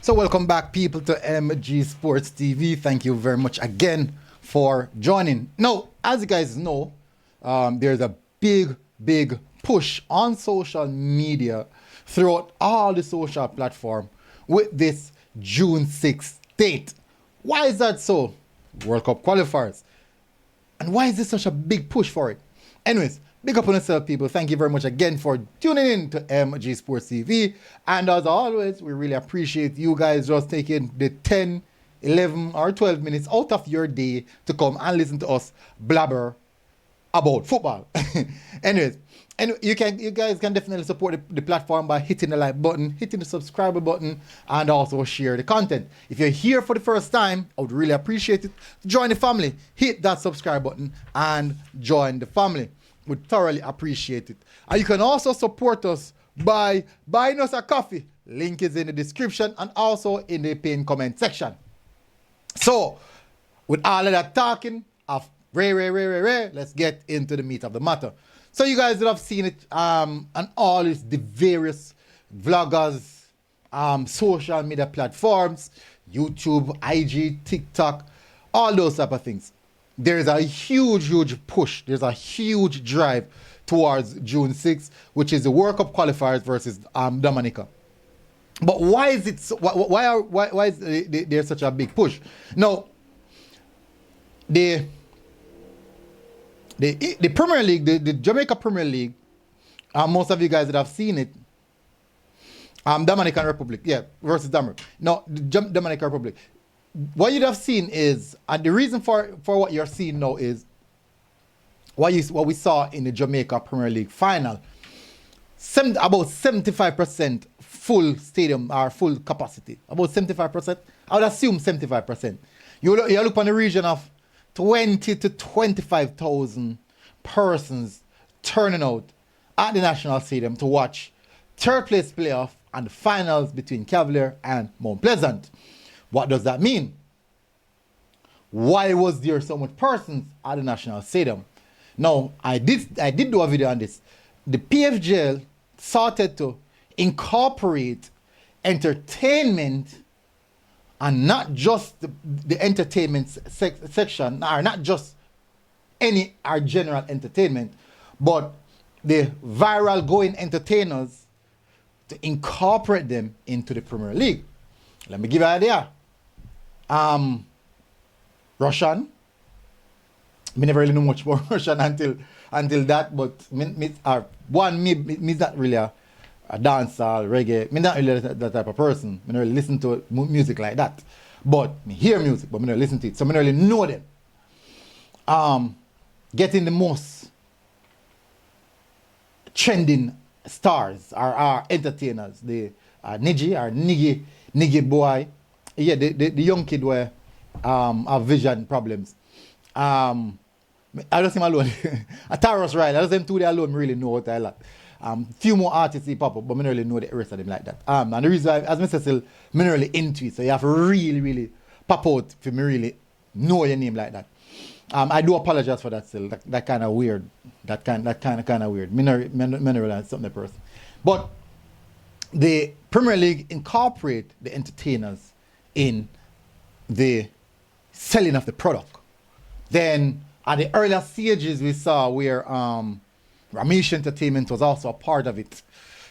So welcome back, people, to MG Sports TV. Thank you very much again for joining. Now, as you guys know, there's a big push on social media throughout all the social platforms with this June 6th date. Why is that so? World Cup qualifiers. And why is this such a big push for it? Anyways, big up on yourself, people. Thank you very much again for tuning in to MG Sports TV. And as always, we really appreciate you guys just taking the 10, 11, or 12 minutes out of your day to come and listen to us blabber about football. Anyways, and you guys can definitely support the platform by hitting the like button, hitting the subscribe button, and also share the content. If you're here for the first time, I would really appreciate it. Join the family, hit that subscribe button, and join the family. Would thoroughly appreciate it. And you can also support us by buying us a coffee. Link is in the description and also in the pinned comment section. So, with all of that talking of let's get into the meat of the matter. So you guys would have seen it on all the various vloggers, social media platforms, YouTube, IG, TikTok, all those type of things. There's a huge push. There's a huge drive towards June 6th, which is the World Cup qualifiers versus Dominica. But why is it? Why is there's such a big push? Now, the Premier League, the Jamaica Premier League, most of you guys that have seen it, Dominican Republic, versus Dominic. No, the Dominican Republic. What you'd have seen is, and the reason for what you're seeing now is what we saw in the Jamaica Premier League final. About 75% full stadium or full capacity. About 75%. I would assume 75%. You look on the region of 20 to 25,000 persons turning out at the National Stadium to watch third place playoff and the finals between Cavalier and Mount Pleasant. What does that mean? Why was there so much persons at the National Stadium? Now, I did do a video on this. The PFJL started to incorporate entertainment, and not just the entertainment section, or not just any or general entertainment, but the viral going entertainers, to incorporate them into the Premier League. Let me give you an idea. Russian. Me never really know much about Russian until that, but me not really a dancer, reggae. Me not really that type of person. Me not really listen to music like that. But me hear music, but me not listen to it. So me not really know them. Getting the most trending stars are entertainers. The Niggy boy. Yeah, the young kid where have vision problems. I just him alone. A Taurus Ride. I just him two there alone. Me really know what I like. Few more artists he pop up, but me really know the rest of them like that. And the reason why, as Mr. Still, me really into it. So you have to really pop out for me really know your name like that. I do apologize for that still. That kind of weird. That kind of weird. Me not realize something person. But the Premier League incorporate the entertainers in the selling of the product. Then at the earlier stages we saw where Ramesh Entertainment was also a part of it.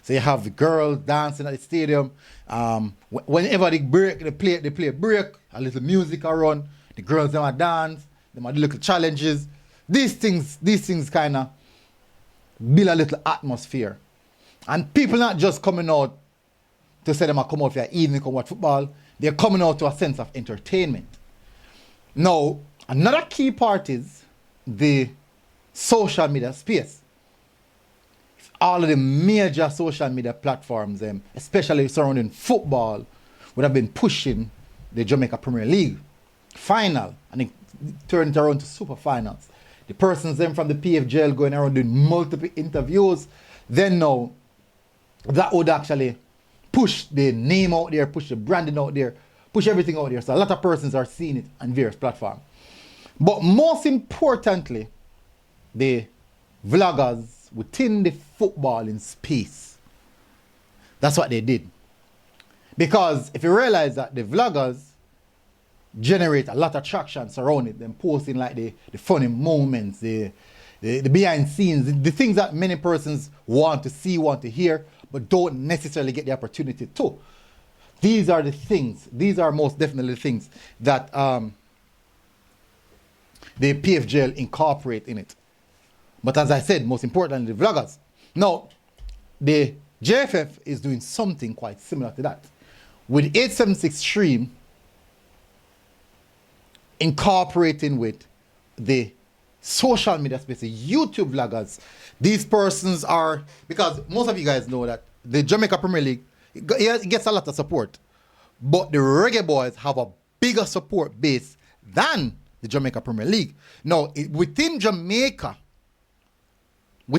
So you have the girls dancing at the stadium. Whenever they play a break, a little music around, the girls them a dance, them a do little challenges. These things kind of build a little atmosphere. And people not just coming out to say them a come out for an evening, come watch football. They're coming out to a sense of entertainment. Now, another key part is the social media space. All of the major social media platforms, especially surrounding football, would have been pushing the Jamaica Premier League final, and it turned around to super finals. The persons then from the PFJL going around doing multiple interviews. Then now, that would actually push the name out there, push the branding out there, push everything out there. So a lot of persons are seeing it on various platforms. But most importantly, the vloggers within the footballing space. That's what they did. Because if you realize that the vloggers generate a lot of traction surrounding them, posting like the funny moments, the behind scenes, the things that many persons want to see, want to hear, but don't necessarily get the opportunity to. These are the things, these are most definitely the things that the PFJL incorporate in it. But as I said, most importantly, the vloggers. Now, the JFF is doing something quite similar to that. With 876 Stream incorporating with the social media space, the YouTube vloggers, these persons are, because most of you guys know that the Jamaica Premier League, it gets a lot of support, but the Reggae Boyz have a bigger support base than the Jamaica Premier League. Now, within Jamaica, the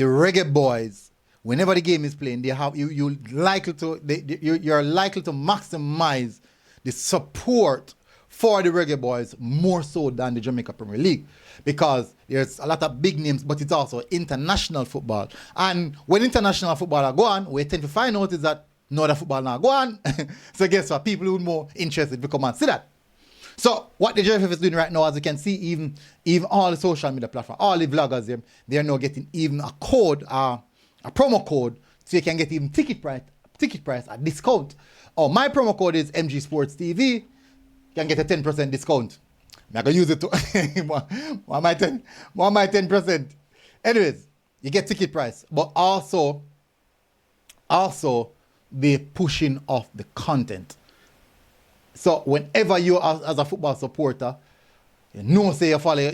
Reggae Boyz, whenever the game is playing, they have you're likely to maximize the support for the Reggae Boyz more so than the Jamaica Premier League, because there's a lot of big names, but it's also international football. And when international football are going, we tend to find out is that no other football now go on. So guess what? People who are more interested will come and see that. So what the JFF is doing right now, as you can see, even all the social media platforms, all the vloggers, they are now getting even a code, a promo code, so you can get even ticket price at discount. Oh, my promo code is MG Sports TV. You can get a 10% discount. I'm going to use it to one my 10%. Anyways, you get ticket price, but also the pushing of the content. So whenever you as a football supporter, you know, say you follow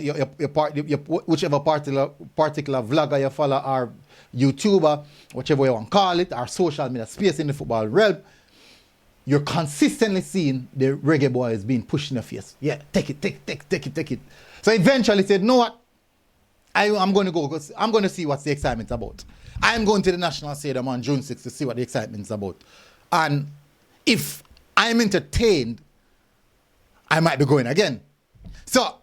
whichever particular vlogger you follow, or YouTuber, whichever you want to call it, or social media space in the football realm, you're consistently seeing the Reggae Boyz being pushed in the face. Yeah, take it. So eventually said, know what? I'm going to go because I'm going to see what's the excitement about. I'm going to the National Stadium on June 6th to see what the excitement's about. And if I'm entertained, I might be going again. So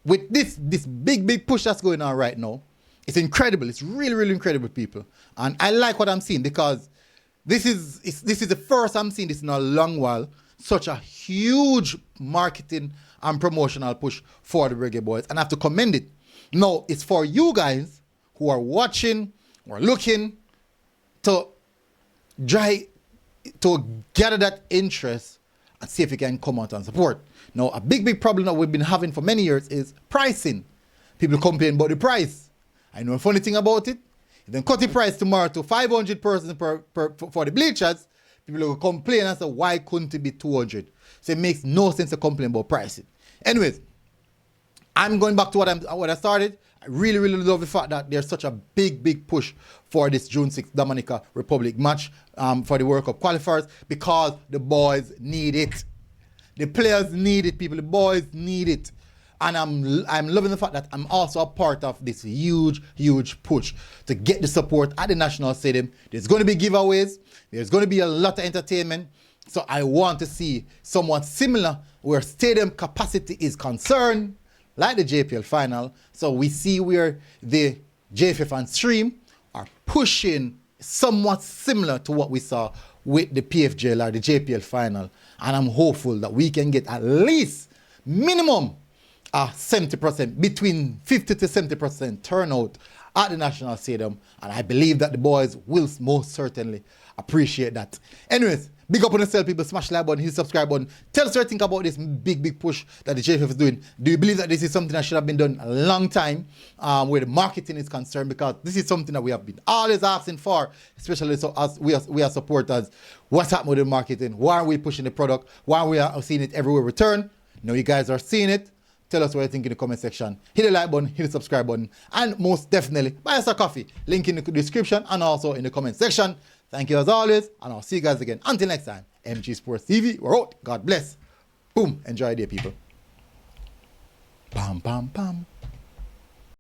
with this big push that's going on right now, it's incredible. It's really incredible, people. And I like what I'm seeing, because this is the first I'm seeing this in a long while. Such a huge marketing and promotional push for the Reggae Boyz, and I have to commend it. Now, it's for you guys who are watching or looking to gather that interest and see if you can come out and support. Now, a big problem that we've been having for many years is pricing. People complain about the price. I know a funny thing about it. If they cut the price tomorrow to 500 persons for the bleachers, people will complain and say, why couldn't it be 200? So it makes no sense to complain about pricing. Anyways, I'm going back to what I started. I really love the fact that there's such a big push for this June 6th Dominica Republic match for the World Cup qualifiers, because the boys need it. The players need it, people. The boys need it. And I'm loving the fact that I'm also a part of this huge push to get the support at the National Stadium. There's going to be giveaways. There's going to be a lot of entertainment. So I want to see somewhat similar where stadium capacity is concerned, like the JPL final. So we see where the JFF and Stream are pushing somewhat similar to what we saw with the PFJL or the JPL final. And I'm hopeful that we can get at least minimum 70%, between 50 to 70% turnout at the National Stadium. And I believe that the boys will most certainly appreciate that. Anyways, big up on yourself, people. Smash the like button, hit the subscribe button. Tell us what you think about this big push that the JFF is doing. Do you believe that this is something that should have been done a long time where the marketing is concerned? Because this is something that we have been always asking for, especially so as we are supporters. What's happening with the marketing? Why are we pushing the product? Why are we seeing it everywhere we turn? Now you guys are seeing it. Tell us what you think in the comment section. Hit the like button, hit the subscribe button, and most definitely buy us a coffee. Link in the description and also in the comment section. Thank you as always, and I'll see you guys again. Until next time, MG Sports TV, we're out. God bless. Boom. Enjoy your day, people. Pam, pam, pam.